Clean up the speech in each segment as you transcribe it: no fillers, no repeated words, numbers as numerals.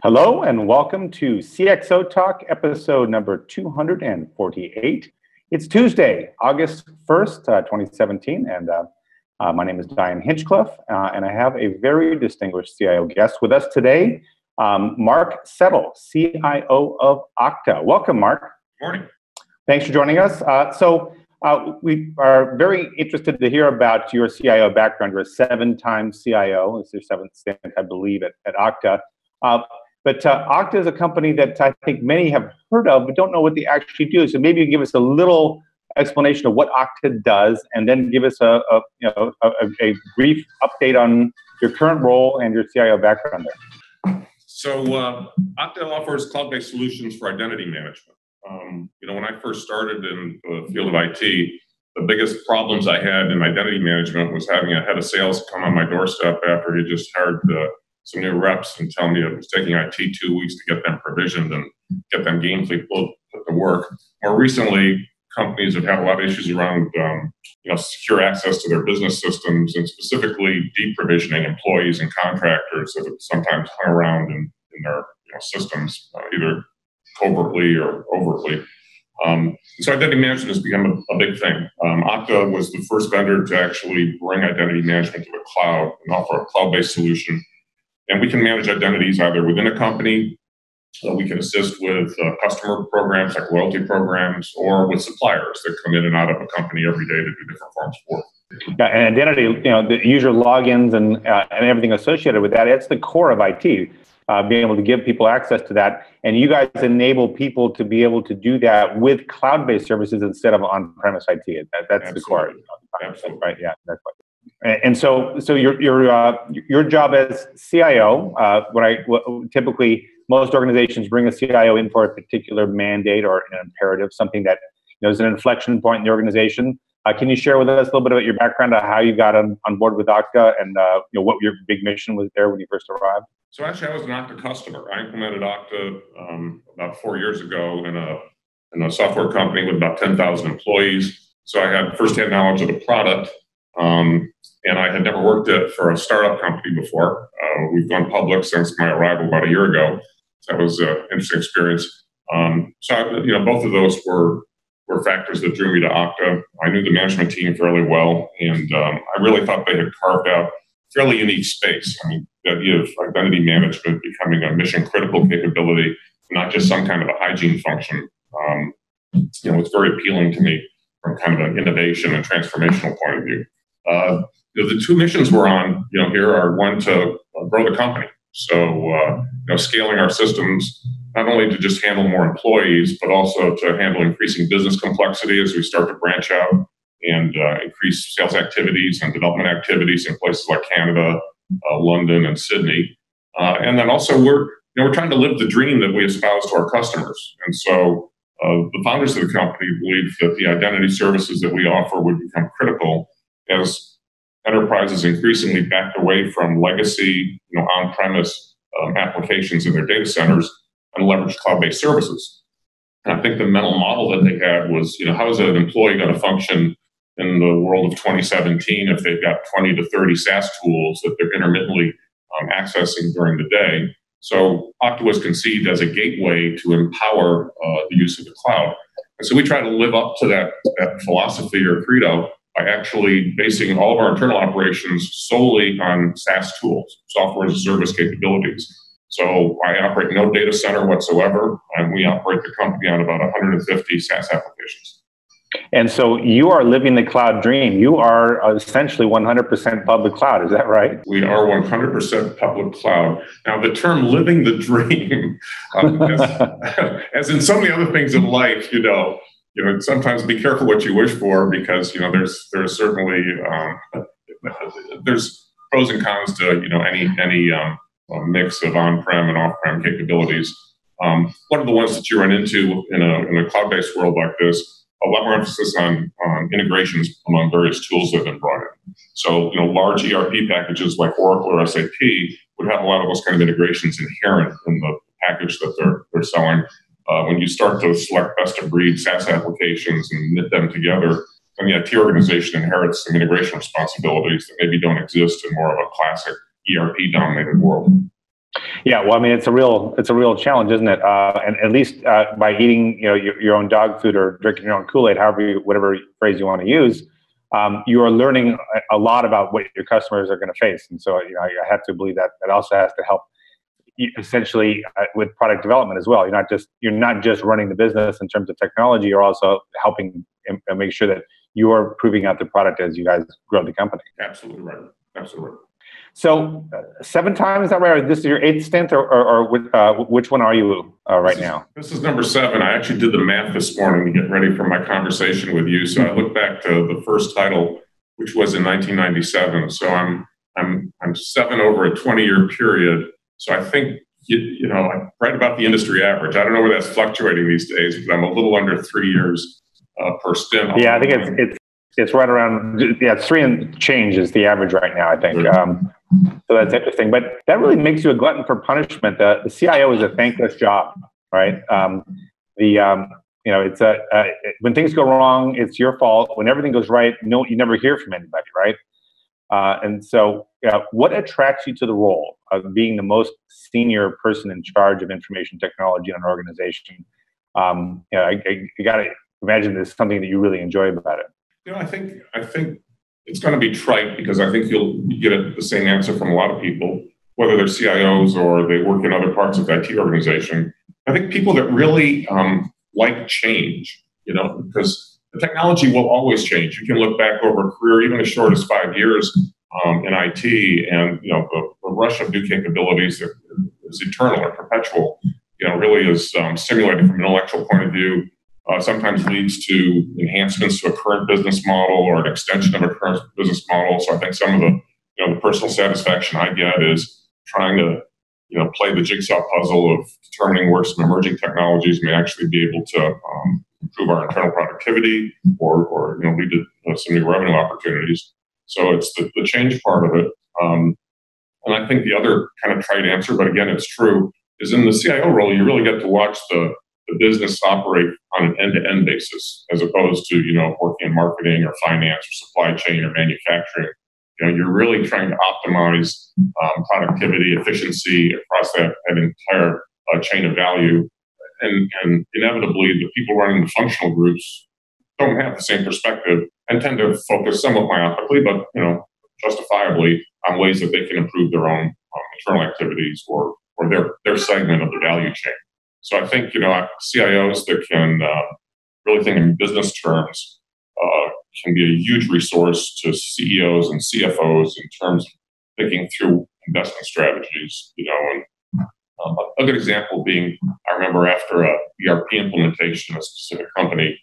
Hello and welcome to CXOTalk episode number 248. It's Tuesday, August 1st, 2017, and my name is Diane Hinchcliffe, and I have a very distinguished CIO guest with us today, Mark Settle, CIO of Okta. Welcome, Mark. Morning. Thanks for joining us. We are very interested to hear about your CIO background. You're a 7-time CIO. It's your 7th stint, I believe, at Okta. But Okta is a company that I think many have heard of, but don't know what they actually do. So maybe you can give us a little explanation of what Okta does, and then give us a brief update on your current role and your CIO background there. So Okta offers cloud-based solutions for identity management. When I first started in the field of IT, the biggest problems I had in identity management was having a head of sales come on my doorstep after he just hired some new reps and tell me it was taking IT 2 weeks to get them provisioned and get them gainfully put to work. More recently, companies have had a lot of issues around secure access to their business systems, and specifically deprovisioning employees and contractors that have sometimes hung around in their systems, either covertly or overtly. So identity management has become a big thing. Okta was the first vendor to actually bring identity management to the cloud and offer a cloud-based solution. And we can manage identities either within a company, we can assist with customer programs like loyalty programs, or with suppliers that come in and out of a company every day to do different forms of work. Yeah, and identity, the user logins and everything associated with that, it's the core of IT, being able to give people access to that. And you guys enable people to be able to do that with cloud-based services instead of on-premise IT. That's Absolutely. The core. Absolutely. Right, yeah, that's right. And so your job as CIO, typically most organizations bring a CIO in for a particular mandate or an imperative, something that is an inflection point in the organization. Can you share with us a little bit about your background, how you got on board with Okta, and what your big mission was there when you first arrived? So actually, I was an Okta customer. I implemented Okta about 4 years ago in a software company with about 10,000 employees. So I had firsthand knowledge of the product. And I had never worked for a startup company before. We've gone public since my arrival about a year ago. So that was an interesting experience. Both of those were factors that drew me to Okta. I knew the management team fairly well, and I really thought they had carved out a fairly unique space. I mean, the idea of identity management becoming a mission-critical capability, not just some kind of a hygiene function, it's very appealing to me from kind of an innovation and transformational point of view. The two missions we're on, here are one to grow the company. So, scaling our systems, not only to just handle more employees, but also to handle increasing business complexity as we start to branch out and increase sales activities and development activities in places like Canada, London, and Sydney. And then also we're trying to live the dream that we espouse to our customers. And so the founders of the company believe that the identity services that we offer would become critical as enterprises increasingly backed away from legacy, on-premise applications in their data centers and leverage cloud-based services. And I think the mental model that they had was, how is an employee going to function in the world of 2017 if they've got 20 to 30 SaaS tools that they're intermittently accessing during the day? So Okta was conceived as a gateway to empower the use of the cloud. And so we try to live up to that philosophy or credo by actually basing all of our internal operations solely on SaaS tools, software as a service capabilities. So I operate no data center whatsoever, and we operate the company on about 150 SaaS applications. And so you are living the cloud dream. You are essentially 100% public cloud. Is that right? We are 100% public cloud. Now, the term living the dream, as in so many other things in life, sometimes be careful what you wish for, because there's certainly there's pros and cons to any mix of on-prem and off-prem capabilities. One of the ones that you run into in a cloud-based world like this, a lot more emphasis on integrations among various tools that have been brought in. So large ERP packages like Oracle or SAP would have a lot of those kind of integrations inherent in the package that they're selling. When you start to select best-of-breed SaaS applications and knit them together, the IT organization inherits some integration responsibilities that maybe don't exist in more of a classic ERP-dominated world. Yeah, well, I mean, it's a real challenge, isn't it? And at least by eating, your own dog food or drinking your own Kool-Aid, whatever phrase you want to use, you are learning a lot about what your customers are going to face. And so, I have to believe that also has to help essentially with product development as well. You're not just running the business in terms of technology. You're also helping make sure that you're proving out the product as you guys grow the company. Absolutely right. Absolutely right. So 7 times, is that right? Or this is your 8th stint, or which one are you right now? This is number 7. I actually did the math this morning to get ready for my conversation with you. So I look back to the first title, which was in 1997. So I'm 7 over a 20-year period. So I think I'm right about the industry average. I don't know where that's fluctuating these days, but I'm a little under 3 years per stint. Yeah, I think it's right around 3 and change is the average right now, I think. So that's interesting, but that really makes you a glutton for punishment. The CIO is a thankless job, right? It's when things go wrong, it's your fault. When everything goes right, you never hear from anybody, right? And so, what attracts you to the role of being the most senior person in charge of information technology in an organization? You got to imagine there's something that you really enjoy about it. I think it's going to be trite because I think you'll get the same answer from a lot of people, whether they're CIOs or they work in other parts of the IT organization. I think people that really like change, because the technology will always change. You can look back over a career, even as short as 5 years in IT, and the rush of new capabilities that is eternal or perpetual, really is stimulating from an intellectual point of view. Sometimes leads to enhancements to a current business model or an extension of a current business model. So I think some of the personal satisfaction I get is trying to play the jigsaw puzzle of determining where some emerging technologies may actually be able to improve our internal productivity or lead to some new revenue opportunities. So it's the change part of it. And I think the other kind of trite answer, but again, it's true, is in the CIO role, you really get to watch the business operate on an end-to-end basis, as opposed to, working in marketing or finance or supply chain or manufacturing. You're really trying to optimize productivity, efficiency across that entire chain of value. And inevitably, the people running the functional groups don't have the same perspective and tend to focus somewhat myopically, but, justifiably on ways that they can improve their own internal activities or their segment of the value chain. So I think, CIOs that can really think in business terms can be a huge resource to CEOs and CFOs in terms of thinking through investment strategies, and a good example being, I remember after a ERP implementation in a specific company,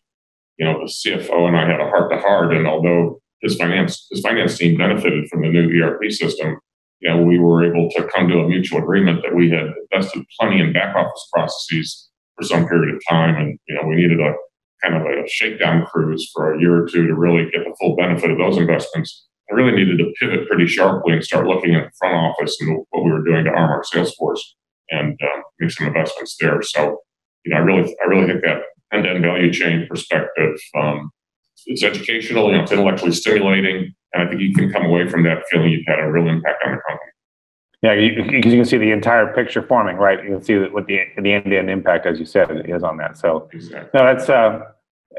the CFO and I had a heart-to-heart, and although his finance team benefited from the new ERP system, we were able to come to a mutual agreement that we had invested plenty in back office processes for some period of time. And, we needed a kind of a shakedown cruise for a year or two to really get the full benefit of those investments. I really needed to pivot pretty sharply and start looking at the front office and what we were doing to arm our sales force and make some investments there. So, I really think that end-to-end value chain perspective, it's educational, it's intellectually stimulating. And I think you can come away from that feeling you've had a real impact on the company. Yeah, because you can see the entire picture forming, right? You can see what the end-to-end impact, as you said, is on that. So, exactly. No, that's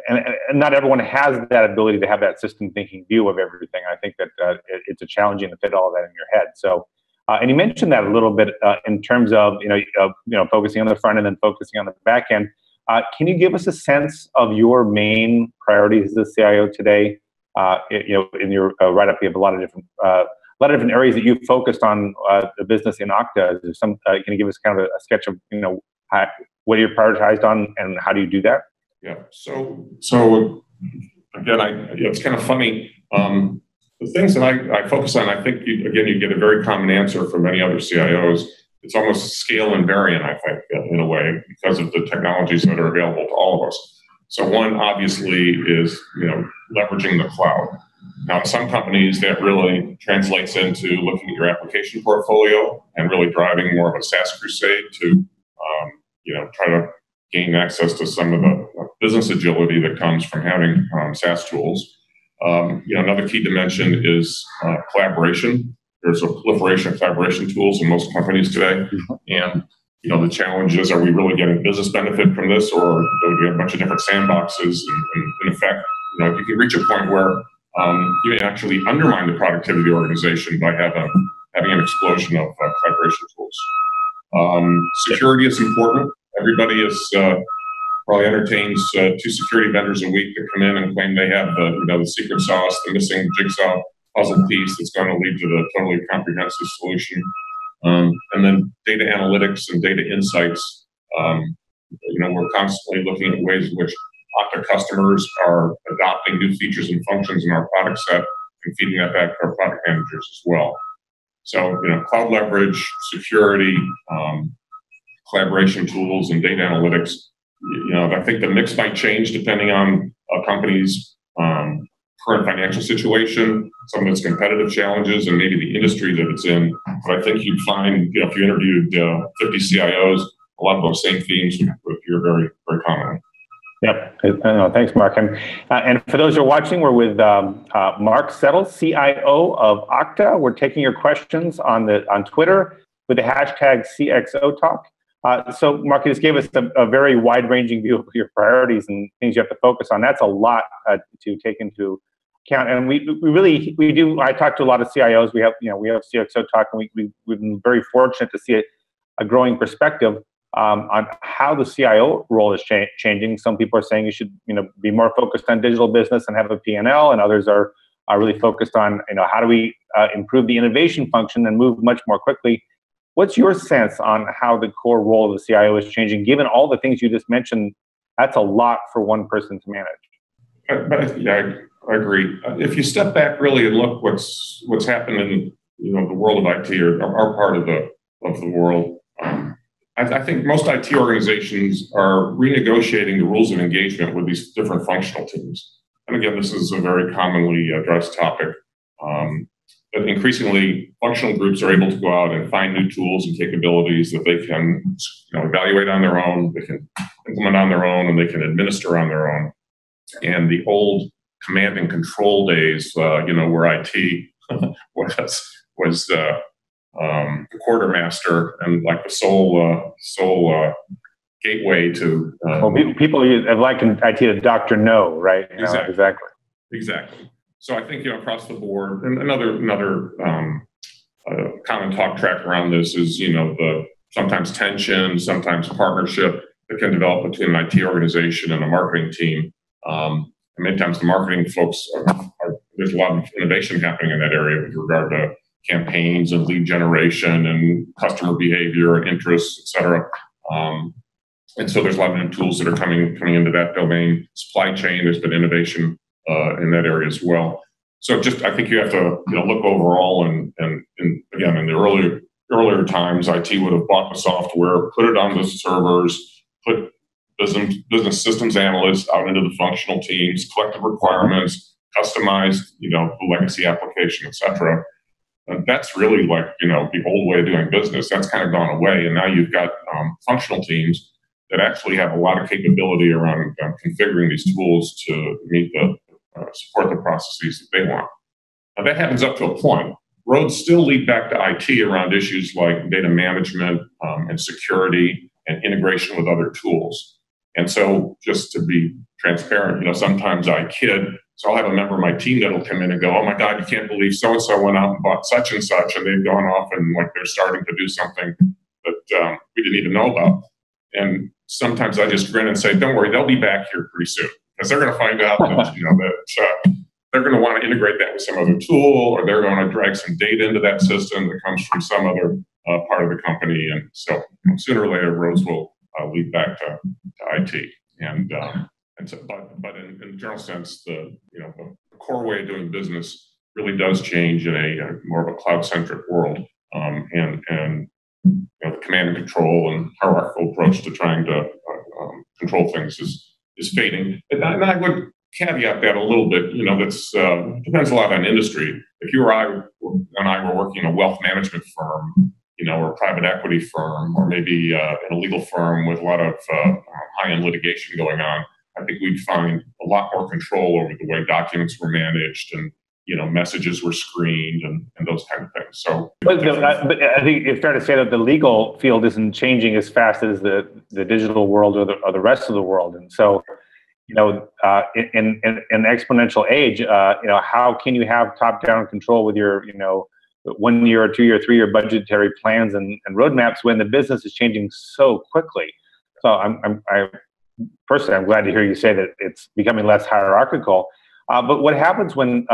and not everyone has that ability to have that system thinking view of everything. I think that it's a challenging to fit all of that in your head. So, and you mentioned that a little bit in terms of focusing on the front end and focusing on the back end. Can you give us a sense of your main priorities as a CIO today? In your write-up, you have a lot of different areas that you've focused on the business in Okta. Can you give us kind of a sketch of what you're prioritized on and how do you do that? Yeah. So again, it's kind of funny. The things that I focus on, I think you get a very common answer from many other CIOs. It's almost scale invariant, I think, in a way, because of the technologies that are available to all of us. So one obviously is, leveraging the cloud. Now, in some companies, that really translates into looking at your application portfolio and really driving more of a SaaS crusade to, try to gain access to some of the business agility that comes from having SaaS tools. Another key dimension is collaboration. There's a proliferation of collaboration tools in most companies today, and the challenge is: are we really getting business benefit from this, or do we have a bunch of different sandboxes? And in effect, you can reach a point where you may actually undermine the productivity of the organization by having an explosion of collaboration tools. Security is important. Everybody is probably entertains 2 security vendors a week that come in and claim they have the secret sauce, the missing jigsaw puzzle piece that's going to lead to the totally comprehensive solution. And then data analytics and data insights. We're constantly looking at ways in which Okta customers are adopting new features and functions in our product set and feeding that back to our product managers as well. So, cloud leverage, security, collaboration tools, and data analytics. I think the mix might change depending on a company's current financial situation, some of its competitive challenges, and maybe the industry that it's in. But I think you'd find, if you interviewed 50 CIOs, a lot of those same themes would appear very, very commonly. Yep. Thanks, Mark. And for those who are watching, we're with Mark Settle, CIO of Okta. We're taking your questions on Twitter with the hashtag CXOTalk. So, Mark, you just gave us a very wide-ranging view of your priorities and things you have to focus on. That's a lot to take into account. And we do. I talk to a lot of CIOs. We have CXOTalk, and we've been very fortunate to see a growing perspective on how the CIO role is changing. Some people are saying you should be more focused on digital business and have a P&L, and others are really focused on how do we improve the innovation function and move much more quickly. What's your sense on how the core role of the CIO is changing, given all the things you just mentioned? That's a lot for one person to manage. Yeah, I agree. If you step back really and look what's happened in the world of IT, or our part of the world, I think most IT organizations are renegotiating the rules of engagement with these different functional teams. And again, this is a very commonly addressed topic. But increasingly, functional groups are able to go out and find new tools and capabilities that they can evaluate on their own, they can implement on their own, and they can administer on their own. And the old command and control days, where IT was the quartermaster and like the sole gateway to. People have likened IT to Dr. No, right? Exactly. So I think across the board, and another common talk track around this is the sometimes tension, sometimes partnership that can develop between an IT organization and a marketing team. And many times the marketing folks there's a lot of innovation happening in that area with regard to campaigns and lead generation and customer behavior and interests, et cetera. And so there's a lot of new tools that are coming into that domain. Supply chain, there's been innovation in that area as well. So I think you have to look overall, and again, in the earlier times, IT would have bought the software, put it on the servers, put business systems analysts out into the functional teams, collected requirements, customized the legacy application, et cetera. And that's really like the old way of doing business. That's kind of gone away, and now you've got functional teams that actually have a lot of capability around configuring these tools to meet support the processes that they want. Now that happens up to a point. Roads still lead back to IT around issues like data management and security and integration with other tools. And so, just to be transparent, sometimes I kid. So I'll have a member of my team that'll come in and go, "Oh my God, you can't believe so-and-so went out and bought such and such, and they've gone off and they're starting to do something that we didn't even know about." And sometimes I just grin and say, "Don't worry, they'll be back here pretty soon, because they're going to find out that they're going to want to integrate that with some other tool, or they're going to drag some data into that system that comes from some other part of the company." And so sooner or later, roads will lead back to IT. And so, but in the general sense, the core way of doing business really does change in a more of a cloud-centric world, and the command and control and hierarchical approach to trying to control things is fading. And I would caveat that a little bit. That's depends a lot on industry. If you or I were working in a wealth management firm, or a private equity firm, or maybe in a legal firm with a lot of high-end litigation going on, I think we'd find a lot more control over the way documents were managed and messages were screened and those kind of things. So, but I think it's fair to say that the legal field isn't changing as fast as the digital world or the rest of the world. And so, in an exponential age, how can you have top-down control with your 1 year or 2 year, 3 year budgetary plans and roadmaps when the business is changing so quickly? So I personally, I'm glad to hear you say that it's becoming less hierarchical. But what happens when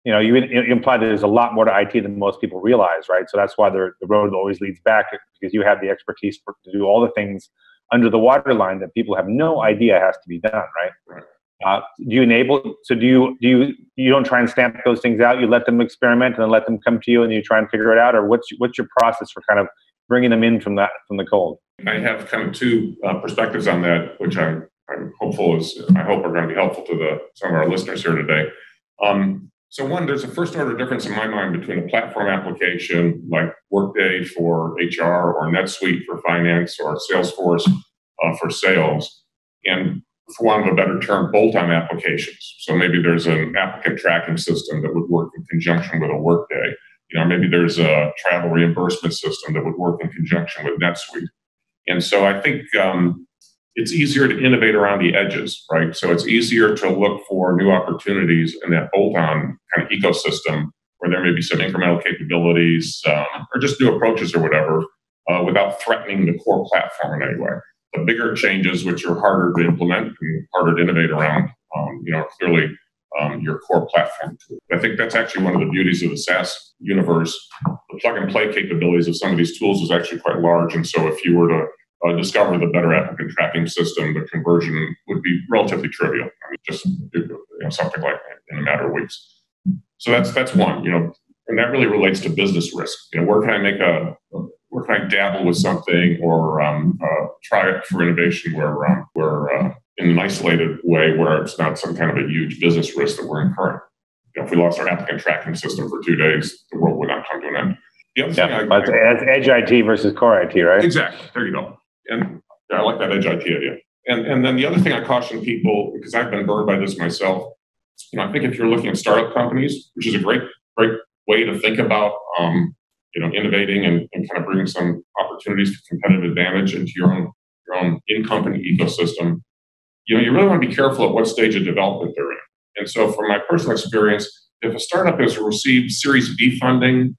you imply that there's a lot more to IT than most people realize, right? So that's why the road always leads back, because you have the expertise to do all the things under the waterline that people have no idea has to be done, right? Do you enable? So do you don't try and stamp those things out? You let them experiment and then let them come to you, and you try and figure it out, or what's your process for kind of bringing them in from the cold? I have kind of two perspectives on that, which I'm hopeful I hope are going to be helpful to some of our listeners here today. So one, there's a first order difference in my mind between a platform application like Workday for HR or NetSuite for finance or Salesforce for sales, and for want of a better term, bolt-on applications. So maybe there's an applicant tracking system that would work in conjunction with a Workday. Maybe there's a travel reimbursement system that would work in conjunction with NetSuite. And so I think it's easier to innovate around the edges, right? So it's easier to look for new opportunities in that bolt-on kind of ecosystem where there may be some incremental capabilities or just new approaches or whatever without threatening the core platform in any way. The bigger changes, which are harder to implement and harder to innovate around, clearly your core platform. I think that's actually one of the beauties of the SaaS universe. The plug-and-play capabilities of some of these tools is actually quite large, and so if you were to discover the better applicant tracking system, the conversion would be relatively trivial. Just something like in a matter of weeks. So that's one. And that really relates to business risk. Where can I dabble with something or try it for innovation where in an isolated way where it's not some kind of a huge business risk that we're incurring. If we lost our applicant tracking system for 2 days, the world would not come to an end. The other thing that's edge IT versus core IT, right? Exactly. There you go. And I like that edge IT idea. And then the other thing I caution people, because I've been burned by this myself, I think if you're looking at startup companies, which is a great way to think about innovating and kind of bringing some opportunities for competitive advantage into your own in-company ecosystem, you really want to be careful at what stage of development they're in. And so from my personal experience, if a startup has received Series B funding,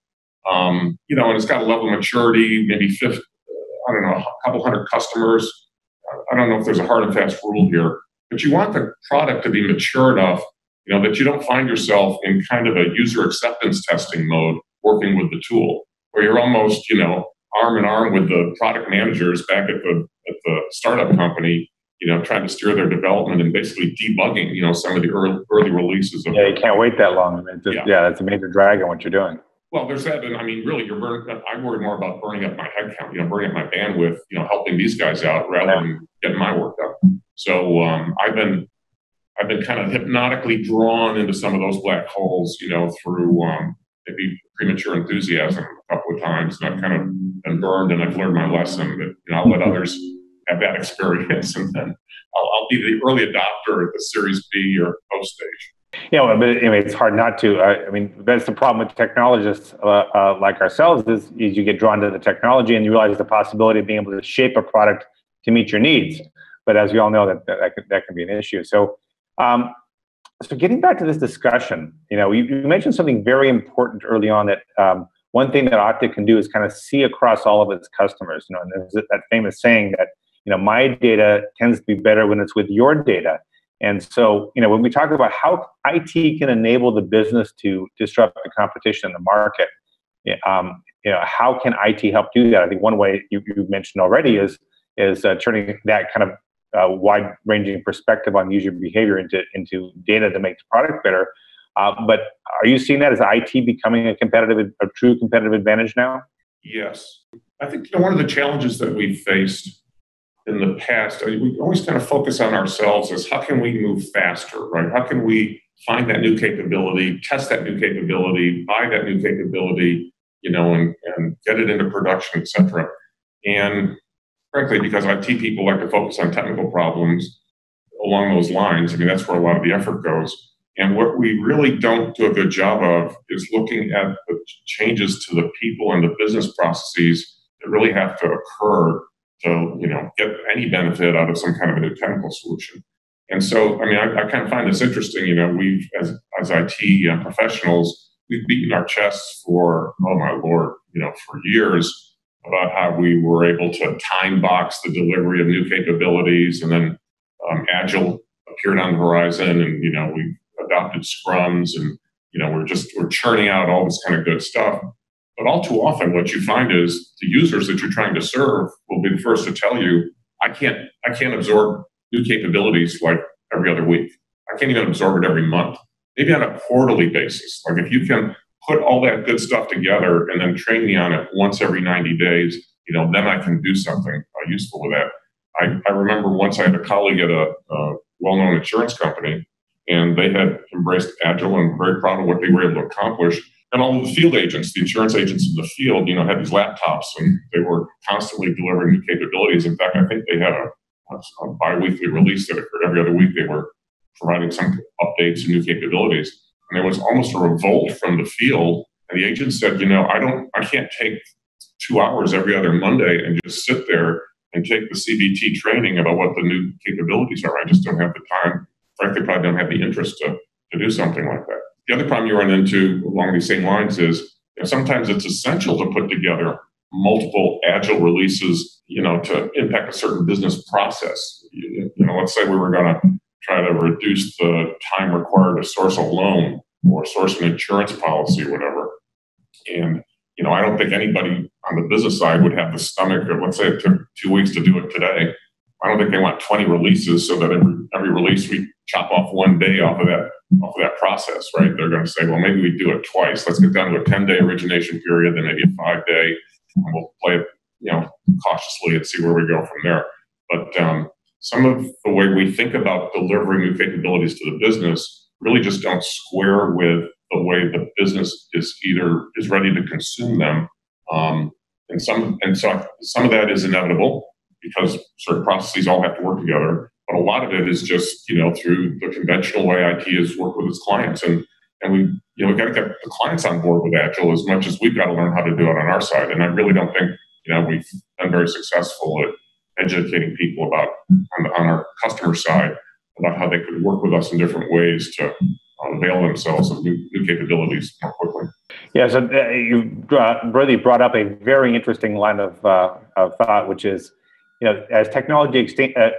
and it's got a level of maturity, maybe a couple hundred customers. I don't know if there's a hard and fast rule here, but you want the product to be mature enough, that you don't find yourself in kind of a user acceptance testing mode working with the tool, where you're almost, arm in arm with the product managers back at the startup company, trying to steer their development and basically debugging, some of the early releases. You can't wait that long. That's a major drag on what you're doing. Well, there's that, and really, I worry more about burning up my headcount, burning up my bandwidth, helping these guys out rather than getting my work done. So I've been kind of hypnotically drawn into some of those black holes, through maybe premature enthusiasm a couple of times, and I've kind of been burned, and I've learned my lesson. That I'll let others have that experience, and then I'll be the early adopter at the Series B or post stage. But it's hard not to. That's the problem with technologists like ourselves is you get drawn to the technology and you realize the possibility of being able to shape a product to meet your needs. But as we all know, that can be an issue. So, so getting back to this discussion, you mentioned something very important early on that one thing that Okta can do is kind of see across all of its customers. And there's that famous saying that my data tends to be better when it's with your data. And so, when we talk about how IT can enable the business to disrupt the competition in the market, how can IT help do that? I think one way you mentioned already is turning that kind of wide-ranging perspective on user behavior into data that makes the product better. But are you seeing that as IT becoming a true competitive advantage now? Yes, I think one of the challenges that we've faced in the past, we always kind of focus on ourselves as how can we move faster, right? How can we find that new capability, test that new capability, buy that new capability, and get it into production, et cetera. And frankly, because IT people like to focus on technical problems, along those lines. I mean, that's where a lot of the effort goes. And what we really don't do a good job of is looking at the changes to the people and the business processes that really have to occur to, get any benefit out of some kind of a new technical solution. And so, I mean, I kind of find this interesting. We've, as IT professionals, we've beaten our chests for, oh my Lord, for years about how we were able to time box the delivery of new capabilities, and then Agile appeared on the horizon, and we adopted scrums, and we're churning out all this kind of good stuff. But all too often, what you find is the users that you're trying to serve will be the first to tell you, I can't absorb new capabilities like every other week. I can't even absorb it every month. Maybe on a quarterly basis. Like if you can put all that good stuff together and then train me on it once every 90 days, then I can do something useful with that. I remember once I had a colleague at a well-known insurance company, and they had embraced Agile and very proud of what they were able to accomplish. And all of the field agents, the insurance agents in the field, had these laptops, and they were constantly delivering new capabilities. In fact, I think they had a bi-weekly release that occurred every other week. They were providing some updates and new capabilities. And there was almost a revolt from the field. And the agent said, I can't take 2 hours every other Monday and just sit there and take the CBT training about what the new capabilities are. I just don't have the time. Frankly, probably don't have the interest to do something like that. The other problem you run into along these same lines is sometimes it's essential to put together multiple Agile releases, to impact a certain business process. Let's say we were going to try to reduce the time required to source a loan or source an insurance policy or whatever. And, I don't think anybody on the business side would have the stomach of, let's say it took 2 weeks to do it today. I don't think they want 20 releases so that every release we chop off 1 day off of that process, right? They're going to say, well, maybe we do it twice. Let's get down to a 10-day origination period, then maybe a 5-day, and we'll play it, cautiously and see where we go from there. But some of the way we think about delivering new capabilities to the business really just don't square with the way the business is ready to consume them. And so some of that is inevitable because certain processes all have to work together. But a lot of it is just, through the conventional way IT has worked with its clients. And we've got to get the clients on board with Agile as much as we've got to learn how to do it on our side. And I really don't think, we've been very successful at educating people about, on our customer side, about how they could work with us in different ways to avail themselves of new capabilities more quickly. Yeah, so you really brought up a very interesting line of thought, which is, as technology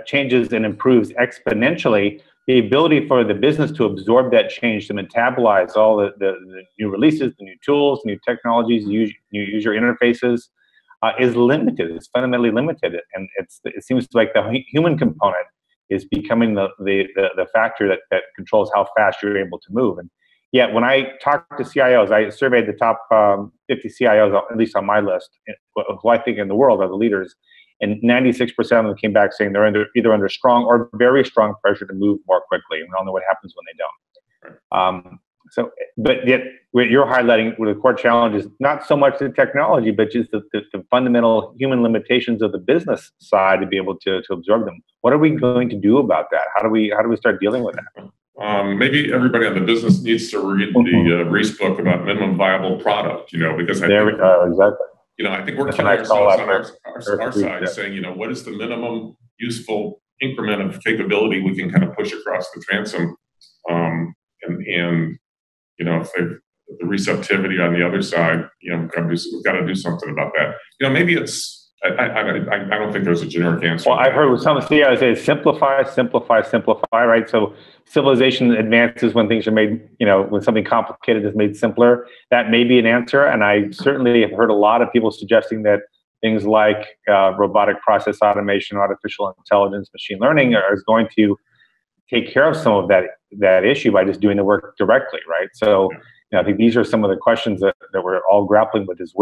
changes and improves exponentially, the ability for the business to absorb that change, to metabolize all the new releases, the new tools, new technologies, new user interfaces, is limited. It's fundamentally limited, and it seems like the human component is becoming the factor that controls how fast you're able to move. And yet, when I talk to CIOs, I surveyed the top 50 CIOs, at least on my list, who I think in the world are the leaders. And 96% of them came back saying they're either under strong or very strong pressure to move more quickly. And we all know what happens when they don't. But yet, what you're highlighting with the core challenge is not so much the technology, but just the fundamental human limitations of the business side to be able to absorb them. What are we going to do about that? How do we start dealing with that? Maybe everybody on the business needs to read the Reese book about minimum viable product. Because I think, exactly. I think we're killing ourselves on our side, saying, what is the minimum useful increment of capability we can kind of push across the transom, and if the receptivity on the other side, we've got to do something about that. Maybe it's. I don't think there's a generic answer. Well, I've heard with some CIOs say simplify, right? So civilization advances when things are made, when something complicated is made simpler. That may be an answer. And I certainly have heard a lot of people suggesting that things like robotic process automation, artificial intelligence, machine learning is going to take care of some of that issue by just doing the work directly, right? So I think these are some of the questions that we're all grappling with: is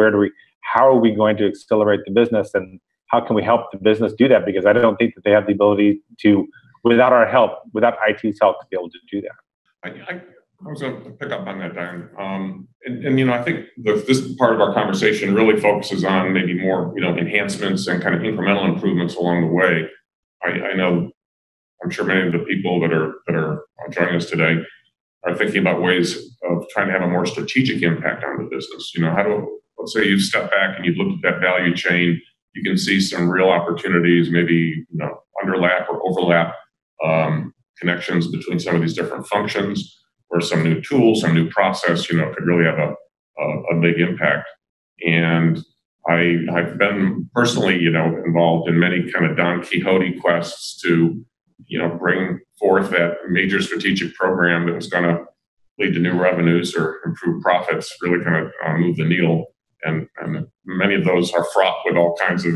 how are we going to accelerate the business, and how can we help the business do that? Because I don't think that they have the ability to, without our help, without IT's help, to be able to do that. I was going to pick up on that, Diane. And I think this part of our conversation really focuses on maybe more, enhancements and kind of incremental improvements along the way. I know I'm sure many of the people that are joining us today are thinking about ways of trying to have a more strategic impact on the business. Let's say you step back and you look at that value chain, you can see some real opportunities, maybe underlap or overlap connections between some of these different functions, or some new tools, some new process, could really have a big impact. And I've been personally, involved in many kind of Don Quixote quests to, bring forth that major strategic program that was going to lead to new revenues or improve profits, really kind of move the needle. And many of those are fraught with all kinds of,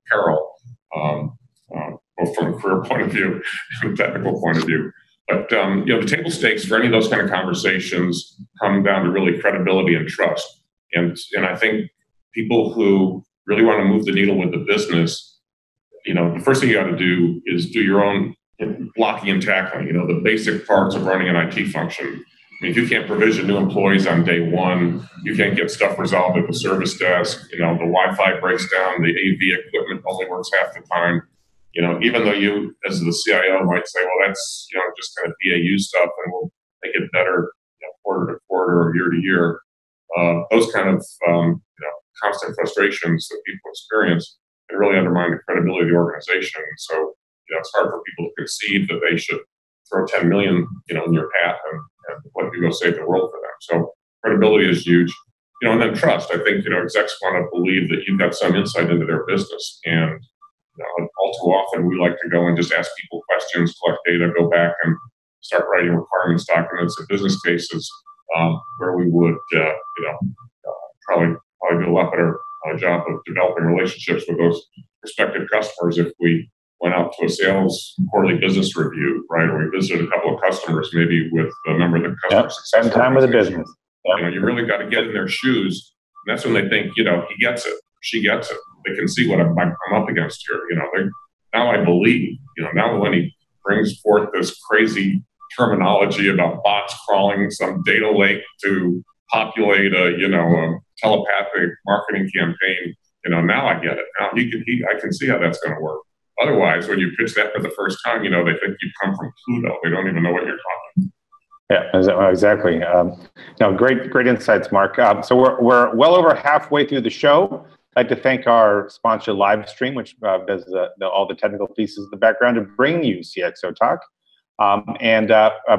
peril, both from a career point of view and a technical point of view. But, the table stakes for any of those kind of conversations come down to really credibility and trust. And I think people who really want to move the needle with the business, the first thing you got to do is do your own blocking and tackling, the basic parts of running an IT function. I mean, if you can't provision new employees on day one, you can't get stuff resolved at the service desk, the Wi-Fi breaks down, the AV equipment only works half the time. Even though you, as the CIO, might say, well, that's, just kind of BAU stuff and we'll make it better, quarter to quarter or year to year. Those kind of, constant frustrations that people experience can really undermine the credibility of the organization. So, it's hard for people to conceive that they should throw 10 million, in your path and let you go save the world for them. So credibility is huge. And then trust. I think, execs want to believe that you've got some insight into their business. And all too often we like to go and just ask people questions, collect data, go back and start writing requirements documents and business cases where we would, probably do a lot better job of developing relationships with those prospective customers if we went out to a sales quarterly business review, right? Or we visited a couple of customers, maybe with a member of the customer success. Spend time with the business. Yep. You really got to get in their shoes. And that's when they think, he gets it, she gets it. They can see what I'm up against here. Now I believe, now when he brings forth this crazy terminology about bots crawling some data lake to populate a telepathic marketing campaign, now I get it. Now I can see how that's going to work. Otherwise, when you pitch that for the first time, they think you've come from Pluto. They don't even know what you're talking. Yeah, exactly. Great insights, Mark. So we're well over halfway through the show. I'd like to thank our sponsor, Livestream, which does all the technical pieces in the background to bring you CXOTalk. And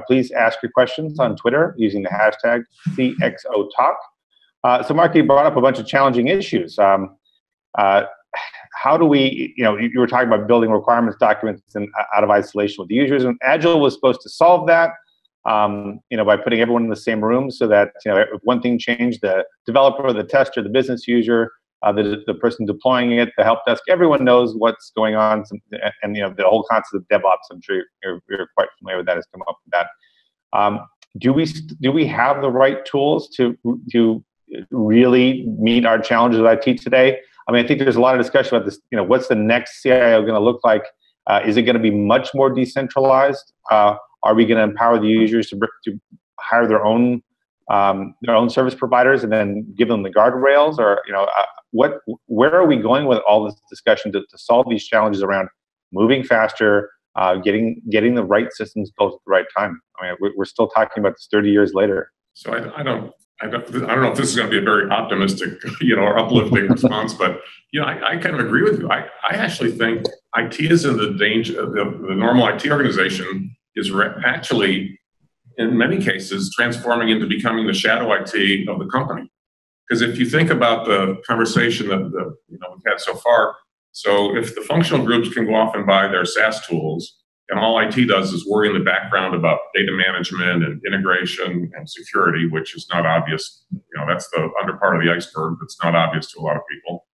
please ask your questions on Twitter using the hashtag CXOTalk. So, Mark, you brought up a bunch of challenging issues. How do we, you were talking about building requirements documents and out of isolation with the users, and Agile was supposed to solve that, by putting everyone in the same room so that, if one thing changed, the developer, the tester, the business user, the person deploying it, the help desk, everyone knows what's going on. And, the whole concept of DevOps, I'm sure you're quite familiar with that, has come up with that. Do we have the right tools to really meet our challenges with IT today? I mean, I think there's a lot of discussion about this. What's the next CIO going to look like? Is it going to be much more decentralized? Are we going to empower the users to hire their own service providers and then give them the guardrails? Or where are we going with all this discussion to solve these challenges around moving faster, getting the right systems built at the right time? I mean, we're still talking about this 30 years later. So I don't know if this is going to be a very optimistic, or uplifting response, but I kind of agree with you. I actually think IT is in the danger. The normal IT organization is actually, in many cases, transforming into becoming the shadow IT of the company. Because if you think about the conversation that we've had so far, so if the functional groups can go off and buy their SaaS tools, and all IT does is worry in the background about data management and integration and security, which is not obvious. That's the under part of the iceberg that's not obvious to a lot of people.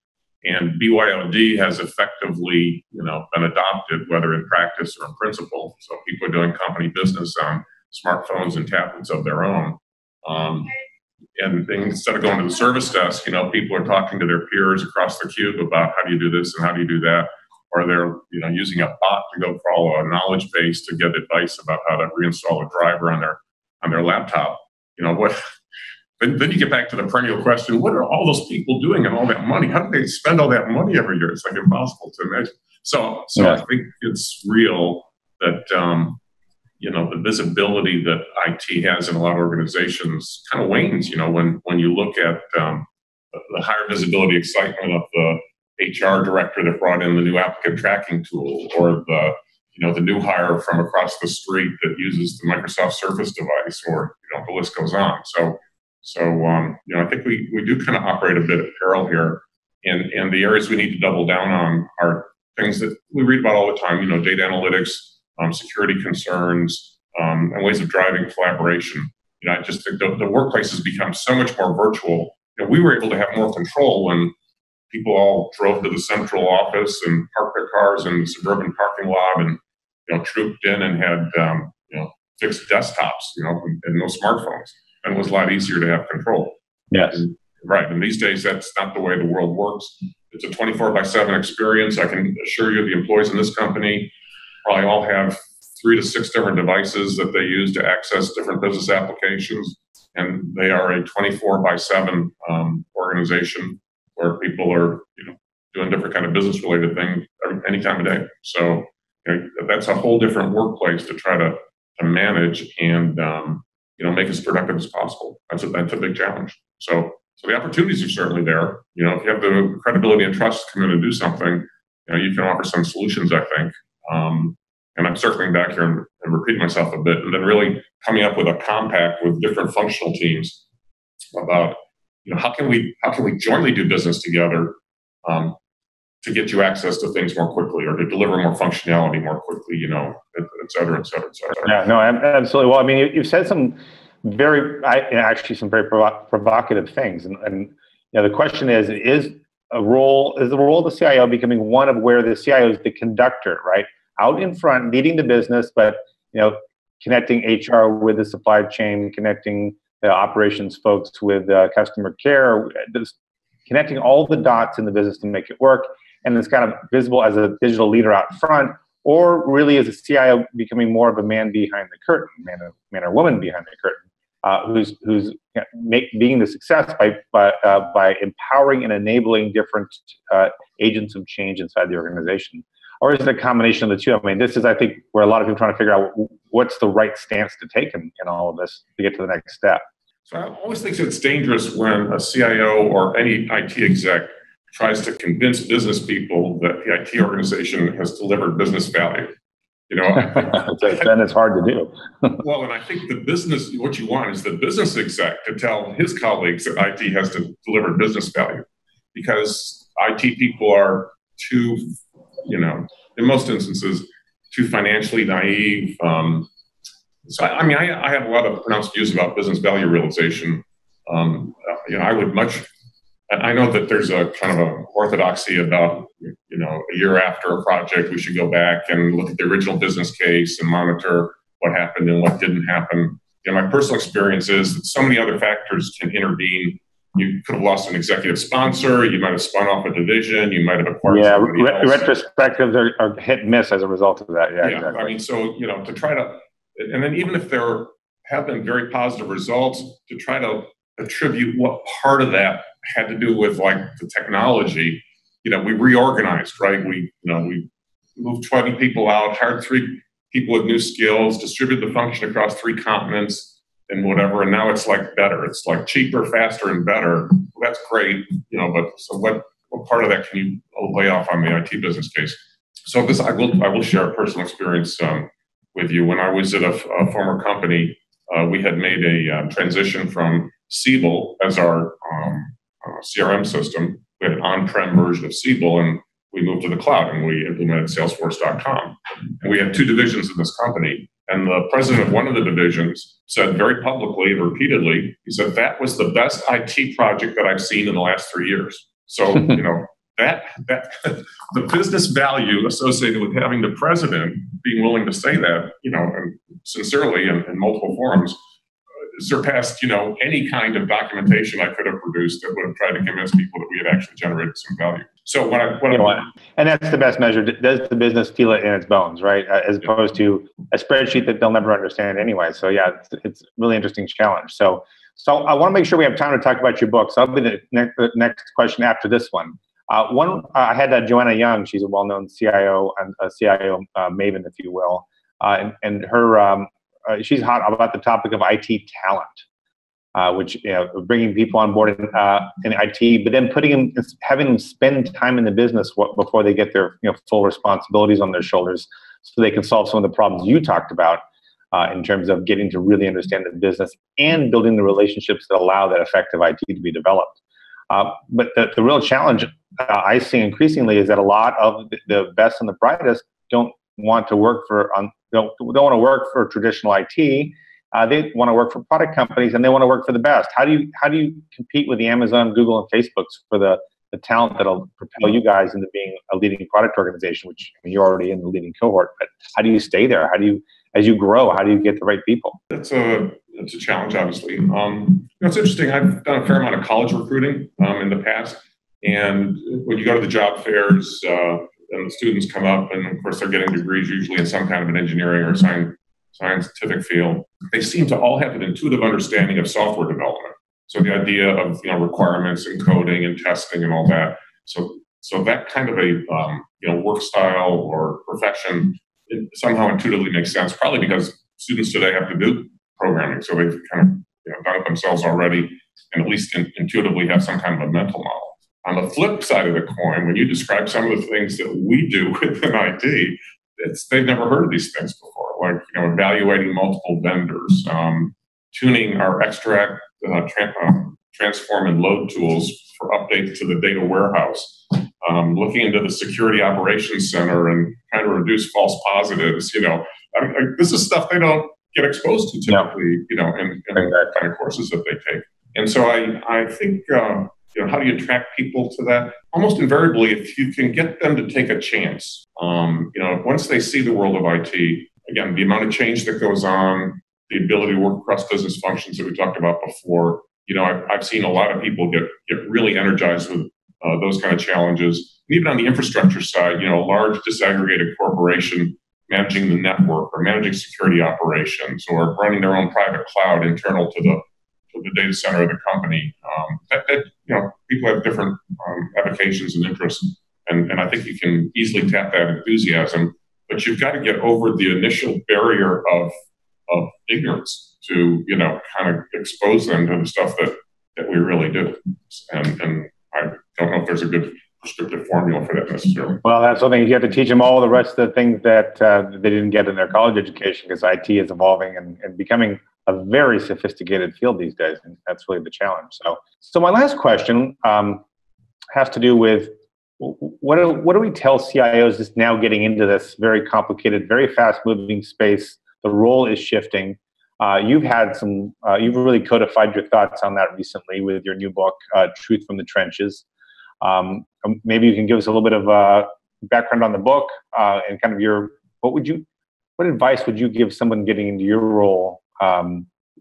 And BYOD has effectively, been adopted, whether in practice or in principle. So people are doing company business on smartphones and tablets of their own. And instead of going to the service desk, people are talking to their peers across the cube about how do you do this and how do you do that. Or they're using a bot to go follow a knowledge base to get advice about how to reinstall a driver on their laptop. Then you get back to the perennial question: what are all those people doing and all that money? How do they spend all that money every year? It's like impossible to imagine. So I think it's real that the visibility that IT has in a lot of organizations kind of wanes. When you look at the higher visibility excitement of the HR director that brought in the new applicant tracking tool, or the new hire from across the street that uses the Microsoft Surface device, or the list goes on. So I think we do kind of operate a bit at peril here, and the areas we need to double down on are things that we read about all the time. Data analytics, security concerns, and ways of driving collaboration. I just think the workplace has become so much more virtual. We were able to have more control when people all drove to the central office and parked their cars in the suburban parking lot, and trooped in and had fixed desktops, and no smartphones, and it was a lot easier to have control. Yes, right. And these days, that's not the way the world works. It's a 24/7 experience. I can assure you, the employees in this company probably all have 3 to 6 different devices that they use to access different business applications, and they are a 24/7 organization where people are doing different kind of business related things any time of day. So that's a whole different workplace to try to manage and make as productive as possible. That's a big challenge. So the opportunities are certainly there. If you have the credibility and trust to come in and do something, you can offer some solutions, I think. And I'm circling back here and repeating myself a bit, and then really coming up with a compact with different functional teams about how can we jointly do business together to get you access to things more quickly, or to deliver more functionality more quickly, et cetera, et cetera, et cetera. Yeah, no, absolutely. Well, I mean, you've said some very provocative things, and the question is the role of the CIO becoming one of where the CIO is the conductor, right, out in front, leading the business, but connecting HR with the supply chain, connecting the operations folks with customer care, connecting all the dots in the business to make it work, and it's kind of visible as a digital leader out front, or really as a CIO becoming more of a man behind the curtain, man or woman behind the curtain, who's being the success by empowering and enabling different agents of change inside the organization. Or is it a combination of the two? I mean, this is, I think, where a lot of people are trying to figure out what's the right stance to take in all of this to get to the next step. So I always think it's dangerous when a CIO or any IT exec tries to convince business people that the IT organization has delivered business value. Then it's hard to do. Well, and I think what you want is the business exec to tell his colleagues that IT has to deliver business value, because IT people are too, in most instances, too financially naive. So, I mean, I have a lot of pronounced views about business value realization. I would I know that there's a kind of a orthodoxy about, a year after a project, we should go back and look at the original business case and monitor what happened and what didn't happen. My personal experience is that so many other factors can intervene. You could have lost an executive sponsor. You might have spun off a division. You might have acquired somebody else. Retrospectives are hit and miss as a result of that. Yeah, exactly. I mean, so, to try to, and then even if there have been very positive results, to try to attribute what part of that had to do with like the technology, we reorganized, right? We moved 20 people out, hired 3 people with new skills, distributed the function across 3 continents and whatever. And now it's like better. It's like cheaper, faster, and better. Well, that's great, but so what part of that can you lay off on the IT business case? So I will share a personal experience with you. When I was at a former company, we had made a transition from Siebel as our CRM system. We had an on-prem version of Siebel, and we moved to the cloud, and we implemented Salesforce.com. And we had 2 divisions in this company. And the president of one of the divisions said very publicly and repeatedly, he said, that was the best IT project that I've seen in the last 3 years. So, that the business value associated with having the president being willing to say that, and sincerely in multiple forums, surpassed, any kind of documentation I could have produced that would have tried to convince people that we had actually generated some value. So and that's the best measure. Does the business feel it in its bones, right? As opposed to a spreadsheet that they'll never understand anyway. So yeah, it's a really interesting challenge. So I want to make sure we have time to talk about your book. So I'll be the next question after this one. I had Joanna Young. She's a well-known CIO and a CIO maven, if you will. and her she's hot about the topic of IT talent, which bringing people on board in IT, but then having them spend time in the business before they get their full responsibilities on their shoulders, so they can solve some of the problems you talked about in terms of getting to really understand the business and building the relationships that allow that effective IT to be developed. But the real challenge I see increasingly is that a lot of the best and the brightest don't want to work for traditional IT. They want to work for product companies, and they want to work for the best. How do you compete with the Amazon, Google, and Facebooks for the talent that'll propel you guys into being a leading product organization? Which you're already in the leading cohort, but how do you stay there? As you grow, how do you get the right people? It's a challenge, obviously. It's interesting. I've done a fair amount of college recruiting in the past, and when you go to the job fairs, and the students come up, and of course they're getting degrees usually in some kind of an engineering or scientific field. They seem to all have an intuitive understanding of software development. So the idea of requirements and coding and testing and all that. So that kind of a work style or profession, it somehow intuitively makes sense, probably because students today have to do programming, so they've kind of done it themselves already, and at least intuitively have some kind of a mental model. On the flip side of the coin, when you describe some of the things that we do within IT, they've never heard of these things before, like evaluating multiple vendors, tuning our extract, transform, and load tools for updates to the data warehouse, looking into the security operations center and trying to reduce false positives. This is stuff they don't get exposed to typically, in the kind of courses that they take. And so I think, how do you attract people to that? Almost invariably, if you can get them to take a chance, once they see the world of IT, again, the amount of change that goes on, the ability to work across business functions that we talked about before, I've seen a lot of people get really energized with those kind of challenges. And even on the infrastructure side, a large disaggregated corporation managing the network or managing security operations or running their own private cloud internal to the data center of the company. People have different avocations and interests, and I think you can easily tap that enthusiasm, but you've got to get over the initial barrier of ignorance to kind of expose them to the stuff that we really do. And I don't know if there's a good prescriptive formula for that necessarily. Well, that's something you have to teach them all the rest of the things that they didn't get in their college education, because IT is evolving and becoming a very sophisticated field these days, and that's really the challenge. So my last question has to do with what do we tell CIOs just now getting into this very complicated, very fast-moving space? The role is shifting. You've really codified your thoughts on that recently with your new book, Truth from the Trenches. Maybe you can give us a little bit of background on the book and kind of what advice would you give someone getting into your role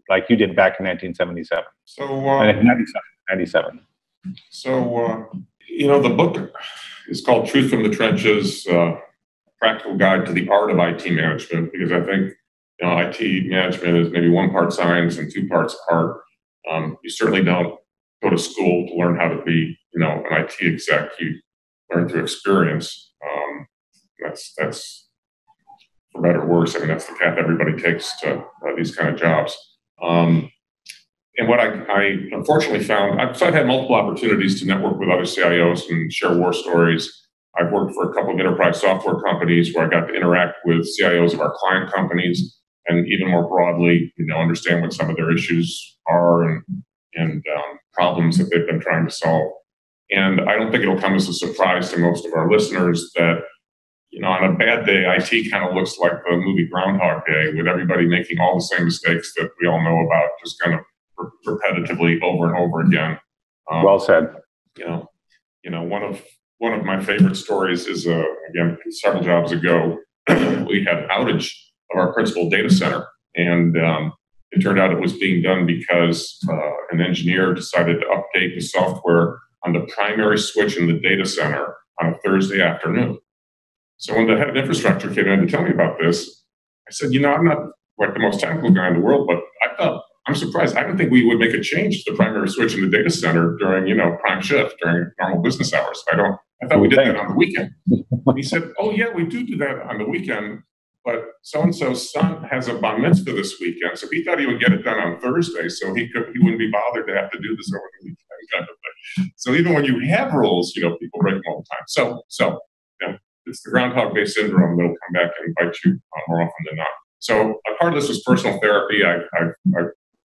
like you did back in 1977? 97. So, the book is called Truth from the Trenches, Practical Guide to the Art of IT Management, because I think IT management is maybe one part science and two parts art. You certainly don't go to school to learn how to be, an IT exec. You learn through experience. That's for better or worse. I mean, that's the path everybody takes to these kind of jobs. And what I unfortunately found, I've had multiple opportunities to network with other CIOs and share war stories. I've worked for a couple of enterprise software companies where I got to interact with CIOs of our client companies, and even more broadly, understand what some of their issues are and problems that they've been trying to solve. And I don't think it'll come as a surprise to most of our listeners that, on a bad day, IT kind of looks like the movie Groundhog Day, with everybody making all the same mistakes that we all know about, just kind of repetitively over and over again. Well said. One of my favorite stories is again, several jobs ago, we had an outage of our principal data center, and it turned out it was being done because an engineer decided to update the software on the primary switch in the data center on a Thursday afternoon. So when the head of infrastructure came in to tell me about this, I said, I'm not like the most technical guy in the world, but I'm surprised. I don't think we would make a change to the primary switch in the data center during, prime shift, during normal business hours. I thought we did that on the weekend. He said, oh yeah, we do that on the weekend, but so-and-so's son has a bar mitzvah this weekend, so he thought he would get it done on Thursday, so he wouldn't be bothered to have to do this over the weekend kind of thing. So even when you have rules, people break them all the time. So it's the groundhog-based syndrome that'll come back and bite you more often than not. So a part of this was personal therapy. I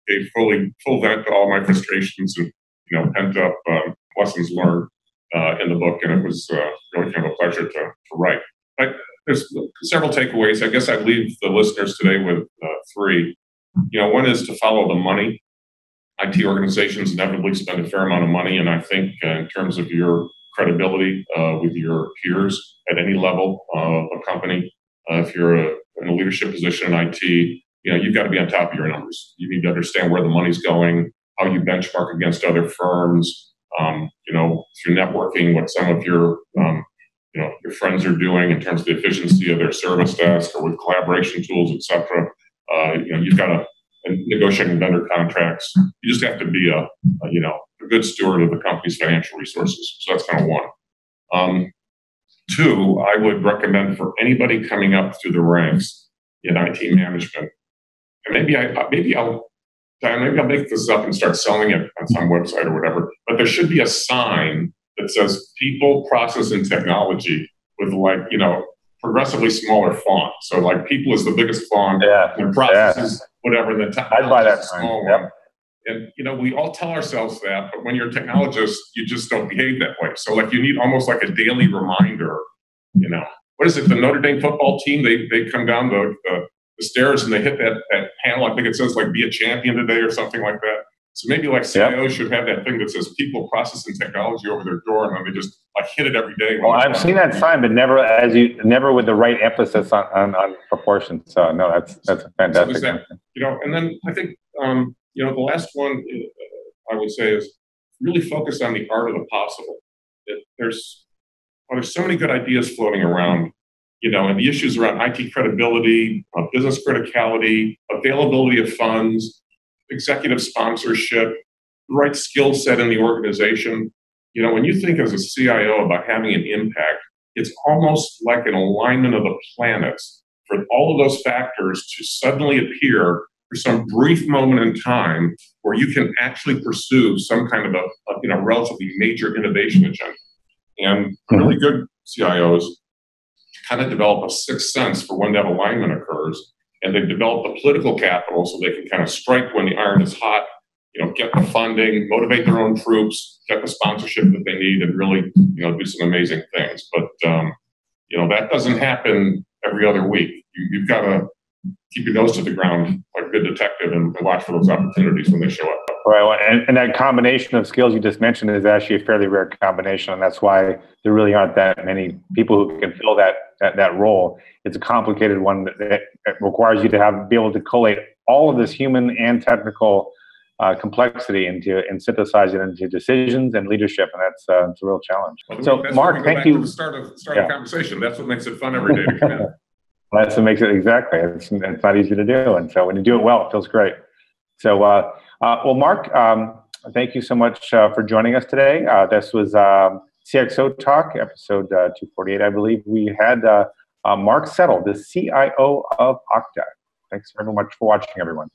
gave full vent to all my frustrations and pent up lessons learned in the book, and it was really kind of a pleasure to write. But there's several takeaways. I guess I'd leave the listeners today with three. One is to follow the money. IT organizations inevitably spend a fair amount of money, and I think in terms of your credibility with your peers at any level of a company, if you're in a leadership position in IT, you've got to be on top of your numbers. You need to understand where the money's going, how you benchmark against other firms, through networking, what some of your your friends are doing in terms of the efficiency of their service desk or with collaboration tools, etc. You've got to negotiating vendor contracts. You just have to be a good steward of the company's financial resources. So that's kind of one. Two, I would recommend for anybody coming up through the ranks in IT management, and maybe I'll make this up and start selling it on some website or whatever, but there should be a sign that says people, process, and technology with progressively smaller font. So people is the biggest font, and process is whatever, the I'd buy that small sign. one. And we all tell ourselves that, but when you're a technologist, you just don't behave that way. So you need almost like a daily reminder. What is it? The Notre Dame football team, they come down the stairs and they hit that panel. I think it says be a champion today or something like that. So maybe CIOs should have that thing that says people, process, and technology over their door, and then they just hit it every day. Well, I've seen that sign, but never with the right emphasis on proportion. So no, that's a fantastic. So and then I think the last one I would say is really focus on the art of the possible. There's so many good ideas floating around. And the issues around IT credibility, business criticality, availability of funds, executive sponsorship, the right skill set in the organization. When you think as a CIO about having an impact, it's almost like an alignment of the planets for all of those factors to suddenly appear for some brief moment in time where you can actually pursue some kind of a relatively major innovation agenda. And really good CIOs kind of develop a sixth sense for when that alignment occurs, and they've developed the political capital so they can kind of strike when the iron is hot, get the funding, motivate their own troops, get the sponsorship that they need, and really, do some amazing things. But, that doesn't happen every other week. You've got to keep your nose to the ground like a good detective and watch for those opportunities when they show up. Right, and that combination of skills you just mentioned is actually a fairly rare combination, and that's why there really aren't that many people who can fill that role. It's a complicated one that requires you to be able to collate all of this human and technical complexity and synthesize it into decisions and leadership, and that's it's a real challenge. Well, so, Mark, thank you. To the start of the conversation. That's what makes it fun every day to come in. That's what makes it exactly. It's not easy to do, and so when you do it well, it feels great. So, well, Mark, thank you so much for joining us today. This was CXOTalk, episode 248, I believe. We had Mark Settle, the CIO of Okta. Thanks very much for watching, everyone.